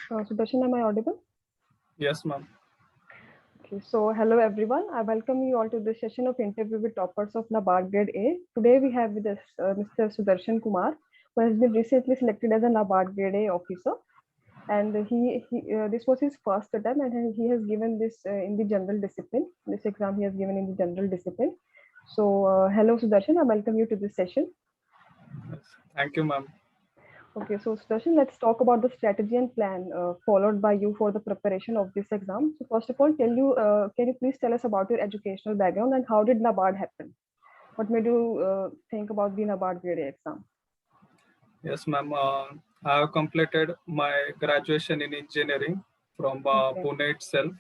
Sudarshan, am I audible? Yes, ma'am. Okay, so hello everyone. I welcome you all to this session of interview with toppers of NABARD Grade A. Today we have with us Mr. Sudarshan Kumar, who has been recently selected as a NABARD Grade A officer. And this was his first attempt, and he has given this in the general discipline. This exam he has given in the general discipline. So, hello Sudarshan, I welcome you to this session. Yes. Thank you, ma'am. Okay, so Sudarshan, let's talk about the strategy and plan followed by you for the preparation of this exam. So first of all, can you please tell us about your educational background and how did NABARD happen? What made you think about the NABARD grade A exam? Yes, ma'am. I have completed my graduation in engineering from Okay, Pune itself,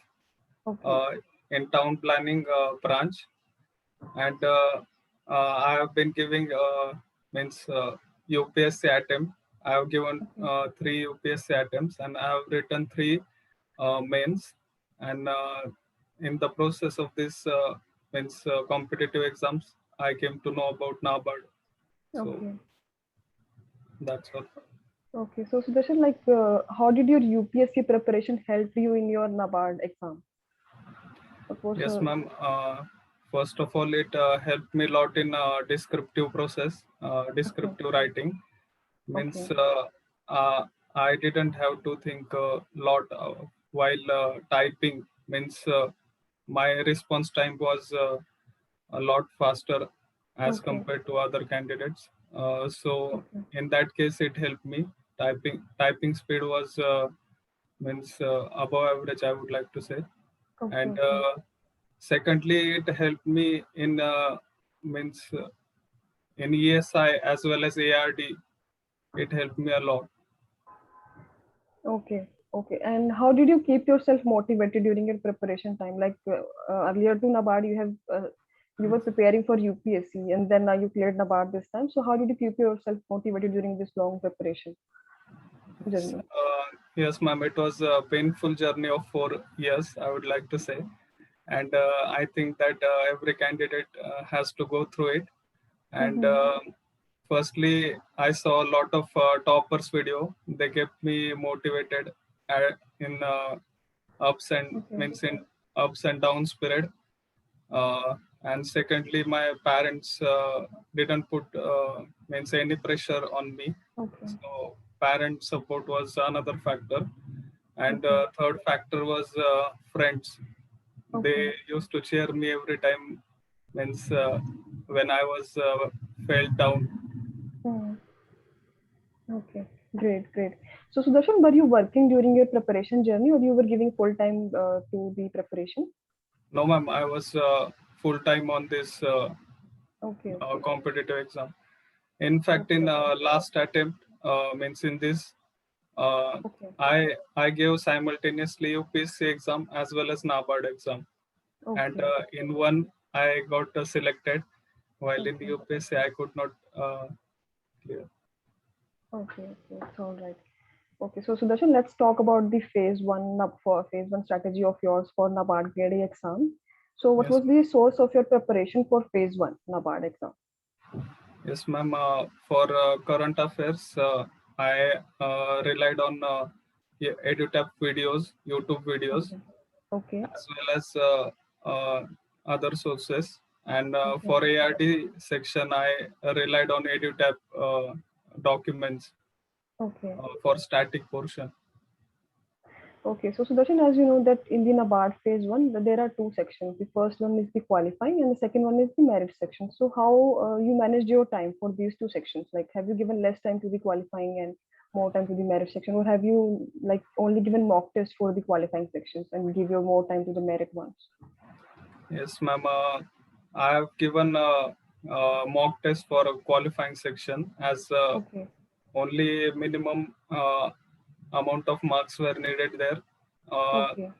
okay, uh, in town planning branch, and I have been giving means UPSC attempt. I have given okay, three UPSC attempts, and I have written three mains. And in the process of this means competitive exams, I came to know about NABARD. So okay, that's all. okay. So Sudarshan, how did your UPSC preparation help you in your NABARD exam? What was Yes, ma'am. First of all, it helped me a lot in descriptive process, okay, descriptive writing. okay, Means I didn't have to think a lot while typing. Means my response time was a lot faster as okay, compared to other candidates. So okay, in that case, it helped me. Typing speed was means above average, I would like to say. okay, And okay. secondly, it helped me in means in ESI as well as ARD. It helped me a lot. Okay, okay. And how did you keep yourself motivated during your preparation time? Earlier to NABARD, you were preparing for UPSC, and then now you cleared NABARD this time. So how did you keep yourself motivated during this long preparation Yes, journey? yes, ma'am. It was a painful journey of 4 years, I would like to say. And I think that every candidate has to go through it. And Mm-hmm. firstly, I saw a lot of toppers video. They kept me motivated in ups and Okay, means in ups and downs period. And secondly, my parents didn't put means any pressure on me. okay, So parent support was another factor. And okay, third factor was friends. okay. They used to cheer me every time means when I was fell down. Hmm. Okay, great, great. So Sudarshan, were you working during your preparation journey, or you were giving full time to the preparation? No, ma'am, I was full time on this Okay, okay, competitive exam. In fact, okay, in okay, last attempt, means in this, uh, okay, I gave simultaneously UPSC exam as well as NABARD exam, and okay, in one I got selected, while in okay. UPSC I could not clear. Okay, okay, it's all right. Okay, so Sudarshan, let's talk about the phase one strategy of yours for NABARD Grade A exam. So, what Yes, was the source of your preparation for phase one NABARD exam? yes, ma'am. For current affairs, I relied on EduTap videos, YouTube videos, Okay, okay, as well as other sources. And okay, for ARD section, I relied on EduTap documents okay, for static portion. okay. So, Sudarshan, as you know that in the NABARD phase one, there are two sections. The first one is the qualifying, and the second one is the merit section. So, how you managed your time for these two sections? Like, have you given less time to the qualifying and more time to the merit section, or have you like only given mock test for the qualifying sections and give your more time to the merit ones? Yes, ma'am. I have given mock test for a qualifying section as Okay, only minimum amount of marks were needed there. Uh, okay,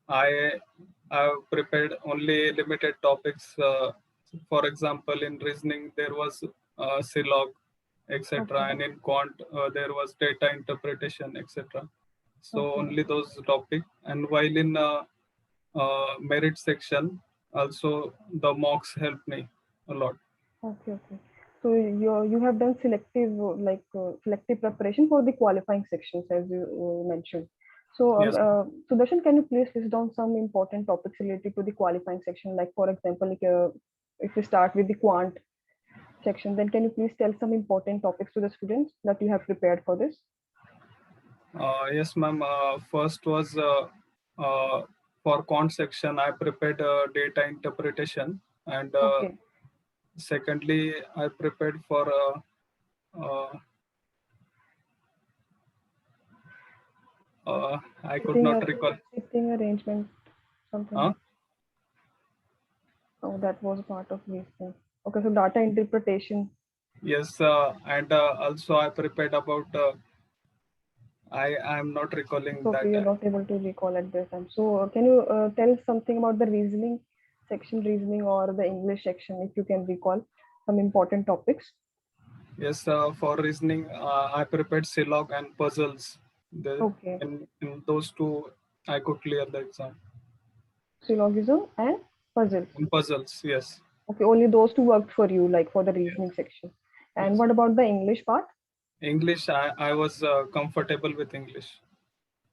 I have prepared only limited topics. For example, in reasoning there was silog, etc., okay, and in quant there was data interpretation, etc. So okay, only those topic. And while in merit section, also the mocks helped me a lot. okay, okay. So you have done selective selective preparation for the qualifying sections as you mentioned. So Yes. Sudarshan, can you please list down some important topics related to the qualifying section? Like for example, if we start with the quant section, then can you please tell some important topics to the students that you have prepared for this? Yes, ma'am. First was for quant section, I prepared data interpretation, and Okay. secondly, I prepared for uh, I could Sitting, not recall. sitting arrangement, something. Huh? Oh, that was part of this thing. Okay, so data interpretation. Yes, and also I prepared about. I am not It's recalling okay, that. you're not able to recall at this time. So, can you tell something about the reasoning section, reasoning, or the English section, if you can recall some important topics? Yes, for reasoning, I prepared Silog and puzzles. Okay, In those two, I could clear the exam. syllogism and puzzles. In puzzles, yes. Okay, only those two worked for you, like for the reasoning Yes. section. And Yes. what about the English part? English, I was comfortable with English.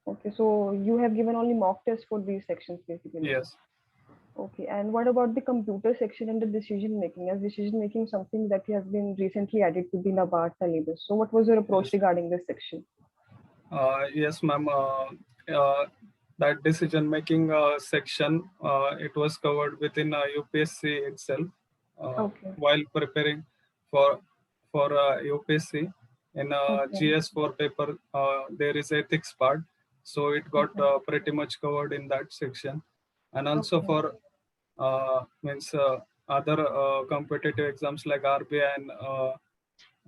Okay, so you have given only mock tests for these sections, basically. Yes. Okay, and what about the computer section and the decision making? As decision making something that has been recently added to the NABARD syllabus. So, what was your approach Yes. regarding this section? Yes, ma'am. That decision making section, it was covered within UPSC itself. Okay, While preparing for UPSC in okay, GS4 paper, there is ethics part, so it got okay, pretty much covered in that section. And also okay, for means other competitive exams like RBI and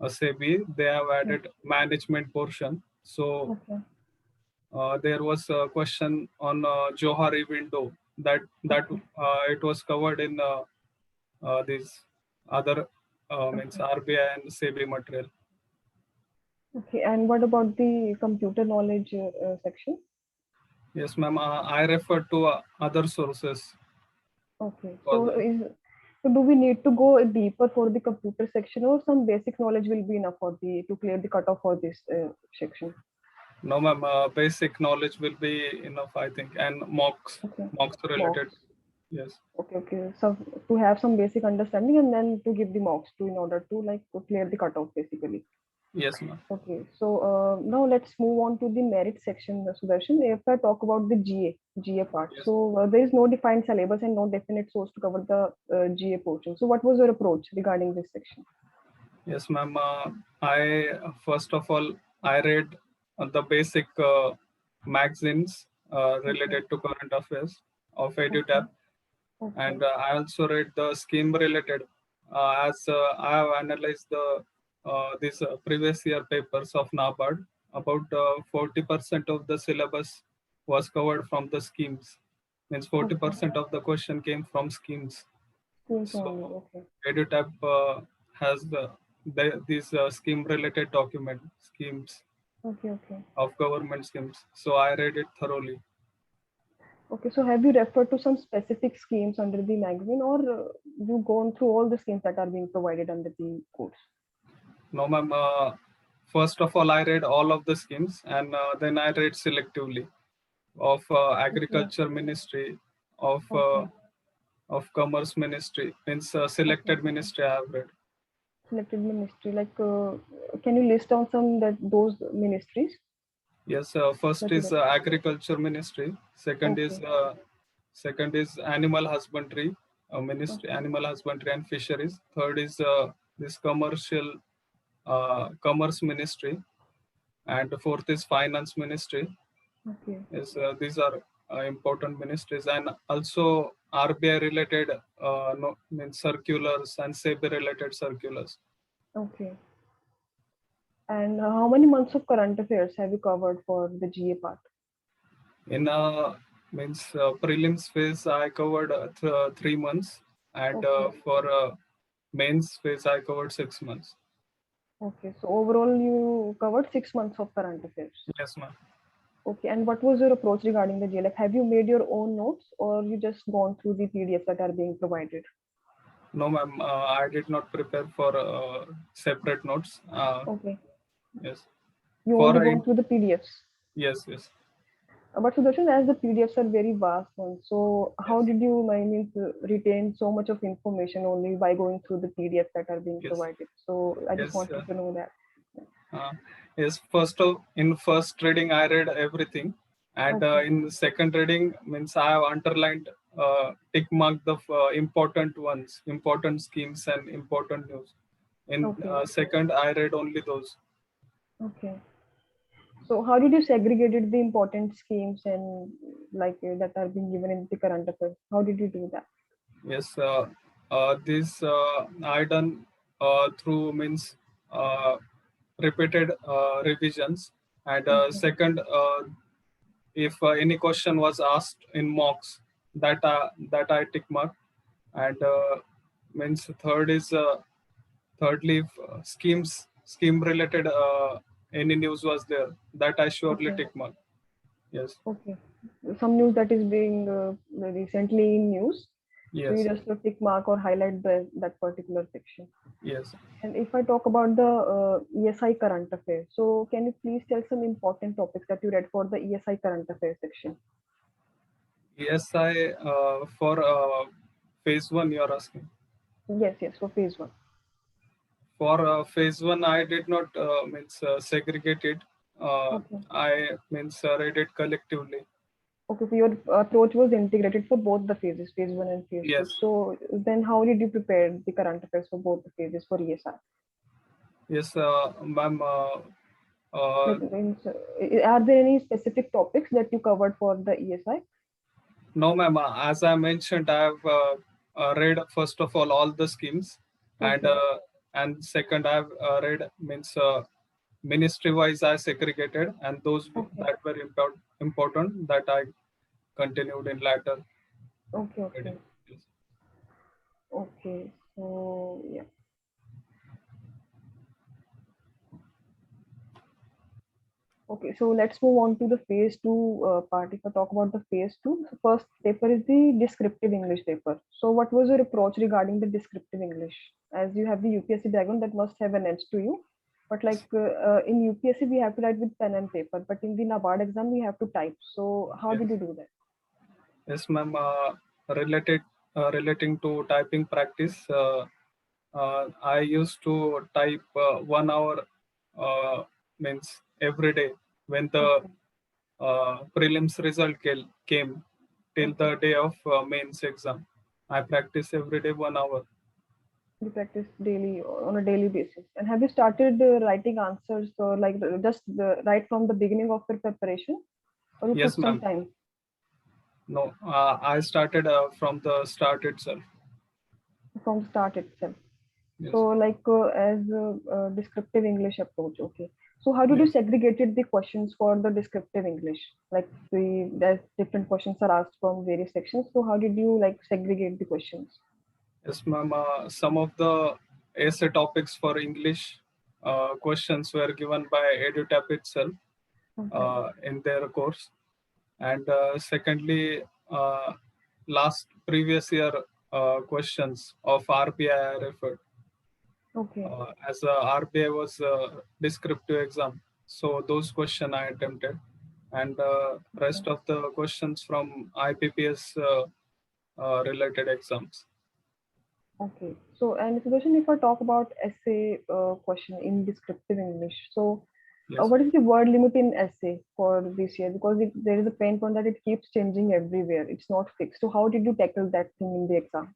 SEBI, they have okay, added management portion. So okay, there was a question on Johari window that okay, it was covered in these other means okay. RBI and SEBI material. Okay, and what about the computer knowledge section? Yes, ma'am. I refer to other sources Okay, for the. so do we need to go deeper for the computer section, or some basic knowledge will be enough for the to clear the cutoff for this section? No, ma'am. Basic knowledge will be enough, I think, and Okay, mocks related. mocks. Yes. Okay, okay. So to have some basic understanding and then to give the mocks to in order to like to clear the cutoff basically. Yes, ma'am. Okay, so now let's move on to the merit section, Sudarshan. If I talk about the GA part, Yes. so there is no defined syllabus and no definite source to cover the GA portion. So what was your approach regarding this section? Yes, ma'am. I first of all I read the basic magazines Okay, related to current affairs of okay, EduTap, okay, and I also read the scheme related as I have analyzed the these previous year papers of NABARD. About 40% of the syllabus was covered from the schemes. Means okay. 40% of the question came from schemes. Schemes only. So Okay, EduTap has these scheme related document schemes okay, okay. of government schemes. So I read it thoroughly. Okay, so have you referred to some specific schemes under the magazine, or you gone through all the schemes that are being provided under the course? No, ma'am. First of all, I read all of the schemes, and then I read selectively of Okay, Agriculture Ministry, okay, of Commerce Ministry. Means okay. selected ministry I have read. Selected ministry. Like, can you list down some that those ministries Yes, first that you is referred? Agriculture Ministry. Okay, Second is Animal Husbandry Ministry, okay, Animal Husbandry and Fisheries. Third is this Commerce Ministry, and fourth is Finance Ministry. okay, Yes, these are important ministries, and also RBI related no, means circulars and SEBI related circulars. okay. And how many months of current affairs have you covered for the GA part? In means prelims phase, I covered 3 months, and Okay, for mains phase, I covered 6 months. okay. So overall, you covered 6 months of current affairs. Yes, ma'am. Okay, and what was your approach regarding the GA? Like, have you made your own notes, or you just gone through the PDFs that are being provided? No, ma'am. I did not prepare for separate notes. Okay. Yes. You For only go through the PDFs. yes, yes, But Sudarshan, as the PDFs are very vast ones, so how yes, did you, I mean, retain so much of information only by going through the PDFs that are being yes, provided? So I just yes. wanted to know that. Uh, yes. In first reading, I read everything, and Okay. in second reading means I have underlined, tick mark the important ones, important schemes and important news. In Okay. second, I read only those. Okay. So how did you segregated the important schemes and like that are being given in the current affairs? How did you do that? Yes, this I done through means uh, repeated revisions, and Okay. second, if any question was asked in mocks, that I tick mark, and means third is thirdly, if scheme related any news was there, that I surely Okay. tick mark. Yes, Okay. Some news that is being recently in news. So you yes, just tick mark or highlight that particular section. yes. And if I talk about the ESI current affairs, so can you please tell some important topics that you read for the ESI current affairs section? Yes, I for phase one you are asking. Yes, yes, for phase one. For phase one, I did not means segregate it. Okay. I means read it collectively. Okay, so your approach was integrated for both the phases, phase one and phase two. Yes, So then how did you prepare the current affairs for both the phases for ESI? yes, ma'am. Like, means, are there any specific topics that you covered for the ESI? No, ma'am. As I mentioned, I have read first of all the schemes, and Okay, second I've read means ministry wise I segregated, and those okay, that were important that I continued in later okay, okay, reading. Yes. okay. So yeah. Okay, so let's move on to the phase two part. If I talk about the phase two, the first paper is the descriptive English paper. So, what was your approach regarding the descriptive English? As you have the UPSC background, that must have an edge to you. But like in UPSC, we have to write with pen and paper, but in the NABARD exam, we have to type. So, how Yes. did you do that? Yes, ma'am. Relating to typing practice, I used to type 1 hour means every day when the Okay, prelims result came till okay. the day of mains exam. I practice every day 1 hour. You practice daily on a daily basis. And have you started writing answers or like just right from the beginning of your preparation, or you Yes, took some ma'am. time? No, I started from the start itself. From start itself. So Yes, like as descriptive English approach, okay. So how did you yes, segregated the questions for the descriptive English? Like there's different questions are asked from various sections. So how did you like segregate the questions? yes, ma'am. Some of the essay topics for English questions were given by EduTap itself Okay, in their course. And secondly, uh, last previous year questions of RBI referred, okay, as RBI was a descriptive exam. So those question I attempted, and okay, rest of the questions from IPPS related exams. okay. So and Sudarshan, if I talk about essay question in descriptive English, so Yes, what is the word limit in essay for this year? Because there is a pain point that it keeps changing everywhere. It's not fixed. So how did you tackle that thing in the exam?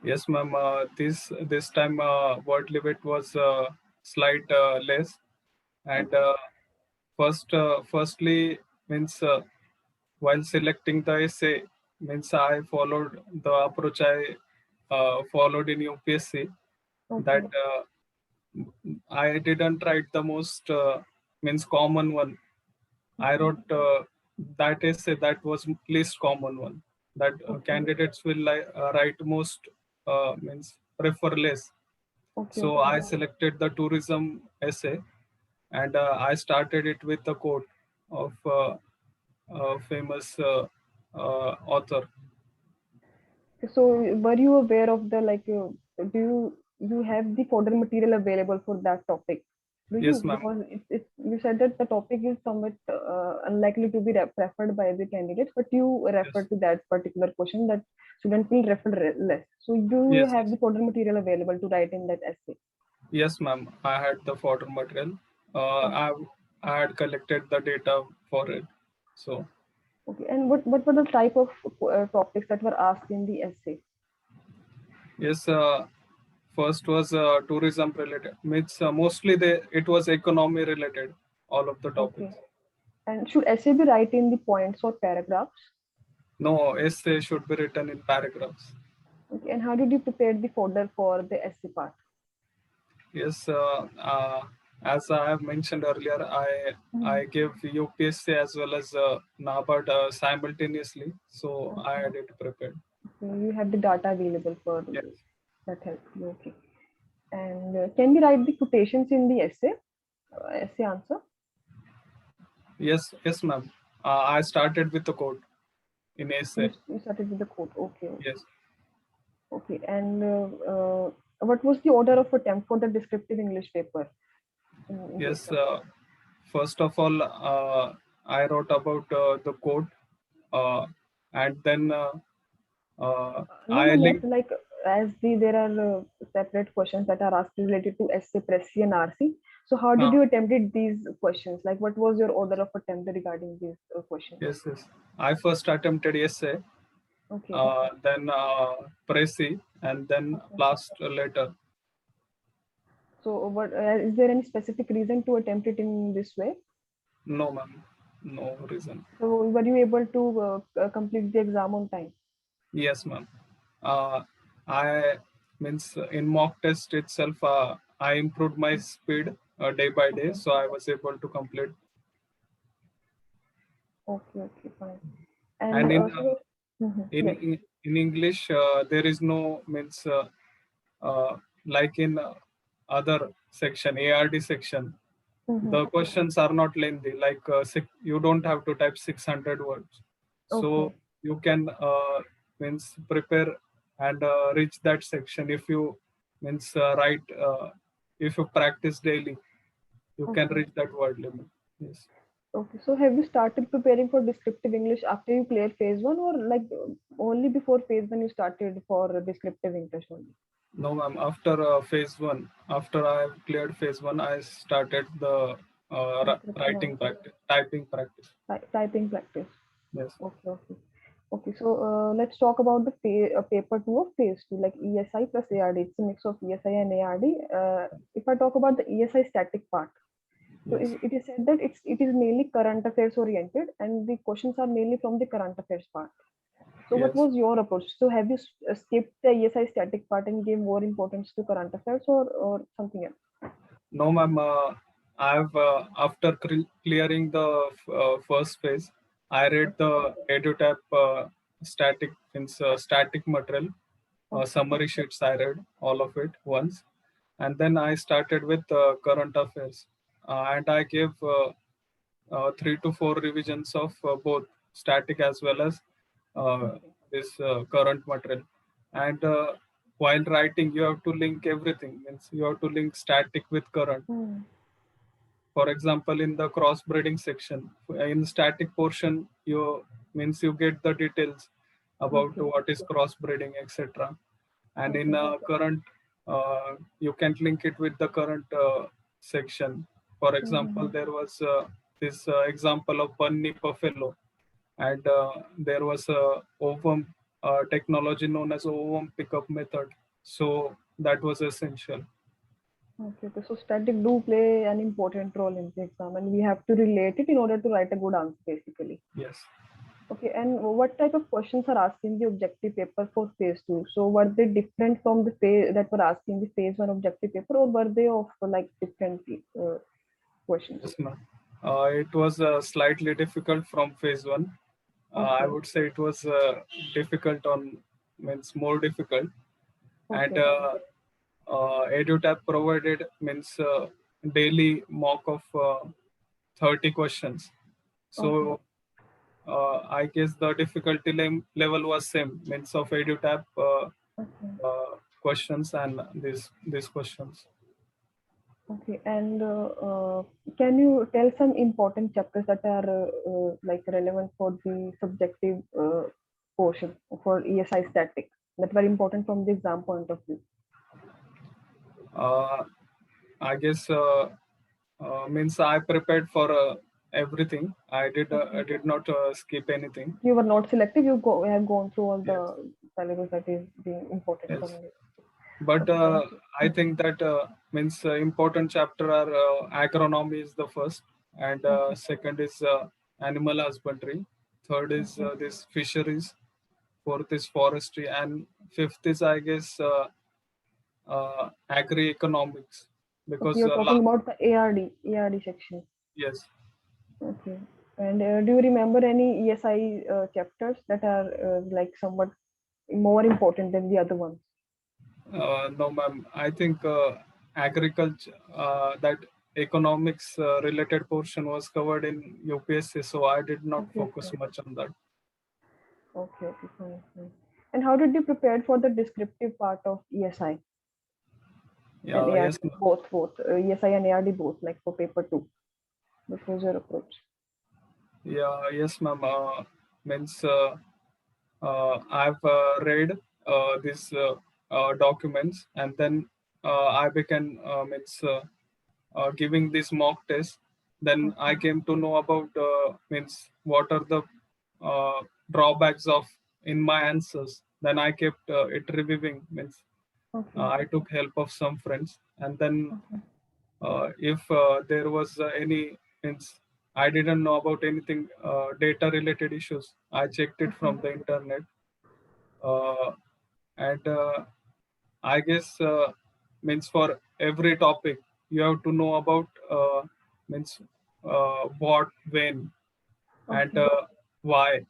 yes, ma'am. This time word limit was slight less, and Okay, firstly means while selecting the essay means I followed the approach I followed in UPSC, that okay, I didn't write the most means common one. I okay, wrote that essay that was least common one, that okay, candidates will write most means prefer less. okay, So okay. I selected the tourism essay, and I started it with the quote of famous author. So were you aware of the do you have the fodder material available for that topic? Do you? Yes, ma'am. Because you said that the topic is somewhat unlikely to be preferred by the candidates, but you refer Yes. to that particular question that students will refer less. So do you Yes. have the fodder material available to write in that essay? Yes, ma'am. I had the fodder material. Uh, Okay. I I had collected the data for it. So Okay. And what were the type of topics that were asked in the essay? yes, first was tourism related. Means mostly it was economy related. All of the Okay. topics. And should essay be write in the points or paragraphs? No, essay should be written in paragraphs. Okay. And how did you prepare the folder for the essay part? Yes, as I have mentioned earlier, I gave UPSC as well as NABARD simultaneously, so I Okay. had it prepared. So you have the data available for Yes, that helps you. Okay. And can we write the quotations in the essay answer? yes, ma'am. I started with the code in essay. You started with the quote. Okay. Yes, Okay. And what was the order of attempt for the descriptive English paper in the yes. exam? First of all, I wrote about the code, uh, and then No, no, I not linked. like as there are separate questions that are asked related to essay, Pressy, and RC. So how did Uh, you attempt these questions? Like what was your order of attempt regarding these questions? yes. I first attempted essay, Okay. then Pressy, and then Okay. last later. So what is there any specific reason to attempt it in this way? No, ma'am. No reason. So were you able to complete the exam on time? Yes, ma'am. Uh, I means in mock test itself, I improved my speed day by day, Okay. so I was able to complete. Okay. Okay. Fine. And And yes. in English, there is no means uh, like in other section, ARD section. Mm-hmm. The questions are not lengthy. Like you don't have to type 600 words, so Okay. you can means prepare and reach that section if you means write if you practice daily, you can Okay. reach that word limit. Yes. Okay. So have you started preparing for descriptive English after you clear phase one, or like only before phase one you started for descriptive English only? No, ma'am. After phase one, after I have cleared phase one, I started the Descriptive writing also. practice, typing practice. Typing practice. Yes. Okay. Okay. Okay, so let's talk about the paper two of phase two, like ESI plus ARD. It's a mix of ESI and ARD. If I talk about the ESI static part, so Yes. it is said that it is mainly current affairs oriented, and the questions are mainly from the current affairs part. So what Yes. was your approach? So have you skipped the ESI static part and gave more importance to current affairs, or something else? No, ma'am. I've after clearing the first phase, I read Okay. the EduTap static means static material Okay. summary sheets. I read all of it once, and then I started with current affairs, and I gave 3 to 4 revisions of both static as well as Okay. this current material. And while writing, you have to link everything. Means you have to link static with current. Hmm. For example, in the crossbreeding section, in static portion, you means you get the details about Okay. what is crossbreeding, etc. And in Okay. current, you can link it with the current section. For example, Mm-hmm. there was this example of bunny buffalo, and there was a ovum technology known as ovum pickup method. So that was essential. Okay, okay. So static do play an important role in the exam, and we have to relate it in order to write a good answer, basically. Yes. Okay, and what type of questions are asked in the objective paper for phase two? So were they different from the phase that were asked in the phase one objective paper, or were they of like different questions? Yes, ma'am. It was slightly difficult from phase one. I Okay, would say it was difficult on means more difficult, and okay, EduTap provided means daily mock of 30 questions. okay, So I guess the difficulty level was same, means of EduTap Okay. questions and these questions. Okay. And can you tell some important chapters that are like relevant for the subjective portion for ESI static that were important from the exam point of view? I guess means I prepared for everything. I did not skip anything. You were not selective. You have gone through all the Yes. syllabus that is being important from Yes. you. But Okay. Thank you. I think that means important chapter are agronomy is the first, and Okay. second is animal husbandry, third is Okay. this fisheries, fourth is forestry, and fifth is I guess agri economics, Okay. because You're talking about the ARD section. yes. Okay. And do you remember any ESI chapters that are like somewhat more important than the other ones? No, ma'am. I think agriculture, that economics related portion was covered in UPSC, so I did not Okay. focus Okay. much on that. Okay. Okay. Fine. Fine. And how did you prepare for the descriptive part of ESI and Yeah, ARD? yes, ma'am. Both ESI and ARD both, like for paper two. What was your approach? Yeah, yes, ma'am. Means I've read these documents, and then I began means giving this mock test. Then I Okay. came to know about means what are the uh, drawbacks of in my answers. Then I kept it reviewing. Means Okay. I took help of some friends, and then Okay. if there was any means I didn't know about anything data related issues, I checked it Okay. from the internet, uh, and I guess means for every topic you have to know about means what, when, and Okay. why,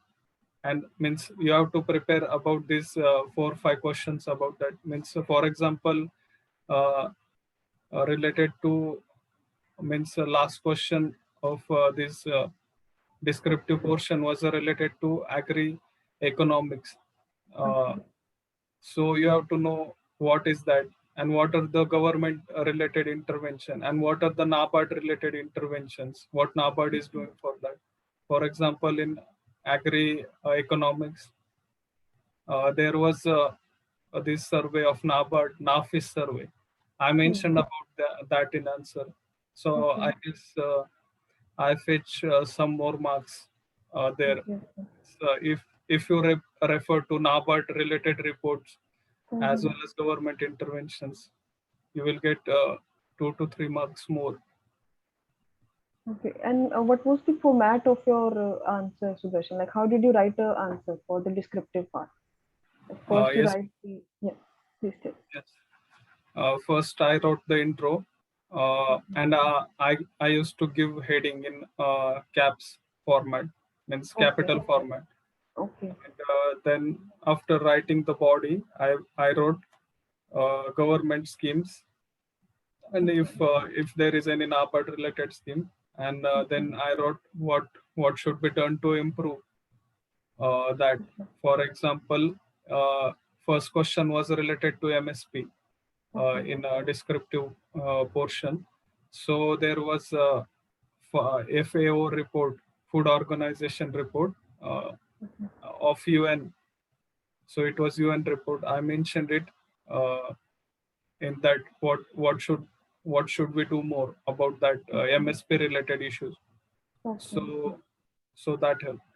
and means you have to prepare about these 4 or 5 questions about that. Means for example, uh, related to means last question of this descriptive portion was related to agri economics. Uh, Okay. so you have to know what is that, and what are the government related intervention, and what are the NABARD related interventions, what NABARD is doing for that. For example, in agri economics, there was this survey of NABARD, NAFIS survey. I Yes. mentioned about that in answer. So Okay. I guess I fetch some more marks there. Okay. So if you refer to NABARD related reports as Mm-hmm. well as government interventions, you will get 2 to 3 marks more. Okay. And what was the format of your answer, Sudarshan? Like, how did you write an answer for the descriptive part? Like, first you Yes, write the yeah. Please tell. yes. First, I wrote the intro, and I used to give heading in caps format, means Okay. capital format. Okay. And then after writing the body, I wrote government schemes, and Okay. if there is any NABARD related scheme, and Okay. then I wrote what should be done to improve that. Okay. For example, first question was related to MSP Okay. in a descriptive portion. So there was a FAO report, Food Organization report Okay. of UN. So it was UN report. I mentioned it in that what should we do more about that MSP related issues. Okay. So so that helped.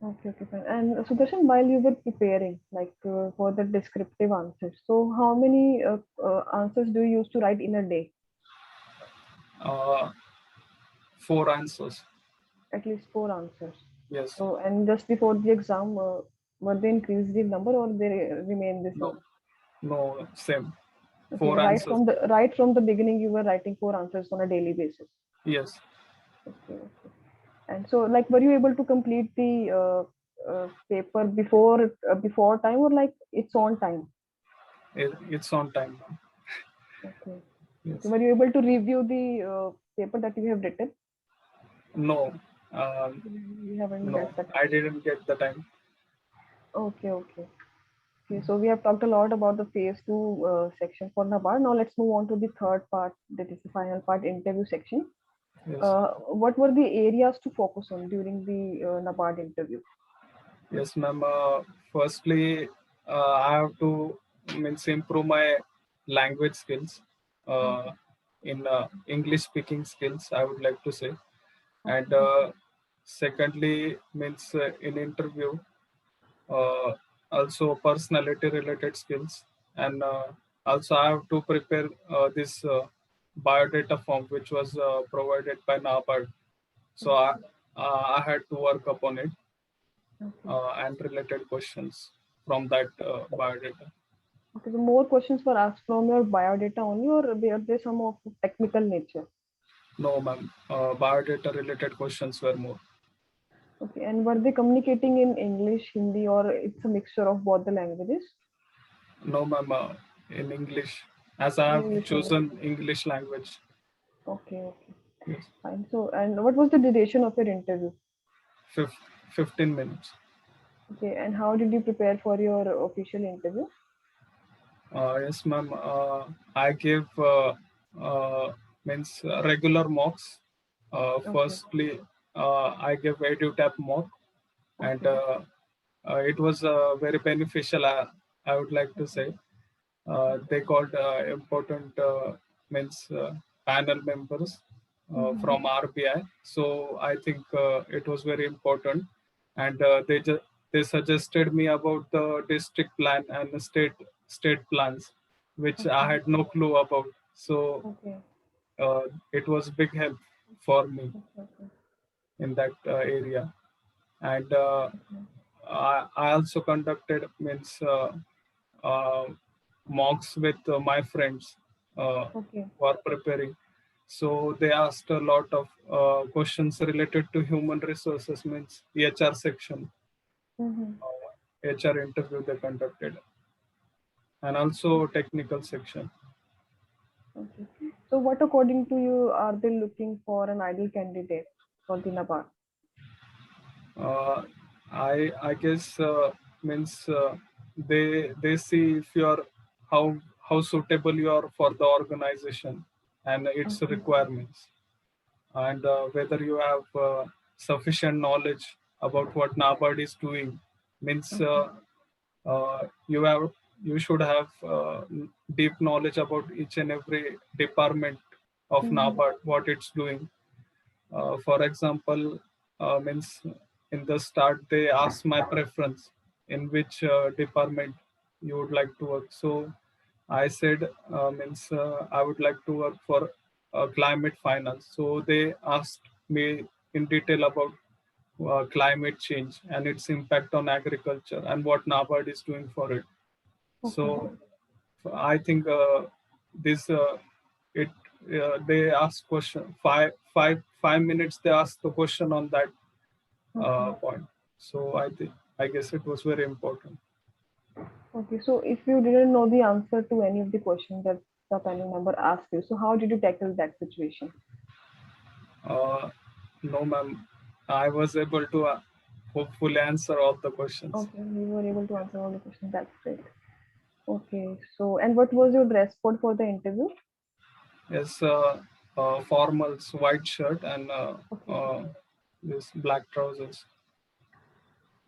Okay. Okay. Fine. And Sudarshan, while you were preparing, like for the descriptive answers, so how many answers do you use to write in a day? Uh, 4 answers. At least four answers. Yes. So, and just before the exam, were they increased the number or they remain the No. same? No. Same. Okay, 4 answers. right from the beginning, you were writing four answers on a daily basis. Yes. Okay, okay. And so, like, were you able to complete the paper before time, or like it's on time? It's on time now. Okay. Okay. Yes. Were you able to review the paper that you have written? No. You haven't No, get the time. I didn't get the time. Okay, okay. Okay, so we have talked a lot about the phase two section for NABARD. Now let's move on to the third part, that is the final part, interview section. Yes, What were the areas to focus on during the NABARD interview? yes, ma'am. Firstly, I have to improve my language skills, uh, Okay, in English speaking skills, I would like to say. And okay, secondly, in interview, uh, also personality related skills, and also I have to prepare this biodata form which was provided by NABARD. So okay, I had to work upon it, okay. and related questions from that biodata. Okay, so more questions were asked from your biodata only, or were there some of technical nature? No, ma'am. Biodata related questions were more. Okay, and were they communicating in English, Hindi, or it's a mixture of both the languages? No, ma'am. In English, as I In have English only. chosen English language. Okay, okay, Yes, fine. So, and what was the duration of your interview? Fif- 15 minutes. Okay, and how did you prepare for your official interview? Yes, ma'am. I gave regular mocks. Okay, Firstly, I gave EduTap mock, and okay, it was very beneficial. I would like to okay, say they okay. got important means panel members Mm-hmm. from RBI. So I think it was very important, and they suggested me about the district plan and the state plans, which I Okay, had no clue about. So okay, uh, it was big help for me okay, okay, in that area, and okay, I also conducted uh, mocks with my friends okay. who are preparing. So they asked a lot of questions related to human resources, means HR section, Mm-hmm. HR interview they conducted, and also technical section. Okay. So, what according to you are they looking for an ideal candidate for the NABARD? Uh, I guess means they see if you are how suitable you are for the organization and its Okay, requirements, and whether you have sufficient knowledge about what NABARD is doing. Means okay, you have you should have deep knowledge about each and every department of mm-hmm. NABARD, what it's doing. For example, means in the start they asked my preference in which department you would like to work. So I said I would like to work for climate finance. So they asked me in detail about climate change and its impact on agriculture and what NABARD is doing for it. Okay, So I think this it they ask question 5 minutes. They ask the question on that okay, point. So I guess it was very important. okay. So, if you didn't know the answer to any of the questions that the panel member asked you, so how did you tackle that situation? Uh, no, ma'am. I was able to hopefully answer all the questions. Okay, you were able to answer all the questions. That's great. Okay, so and what was your dress code for the interview? Yes, formals, white shirt, and Okay, this black trousers.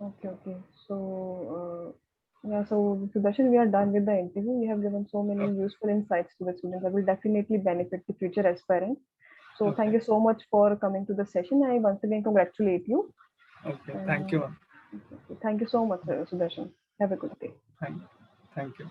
okay, okay. So, yeah, so Sudarshan, we are done with the interview. We have given so many Okay. useful insights to the students that will definitely benefit the future aspirants. So, thank Okay. you so much for coming to the session. I once again congratulate you. Okay. Thank you, And ma'am. thank you so much, Sudarshan. Have a good day. Thank, thank you.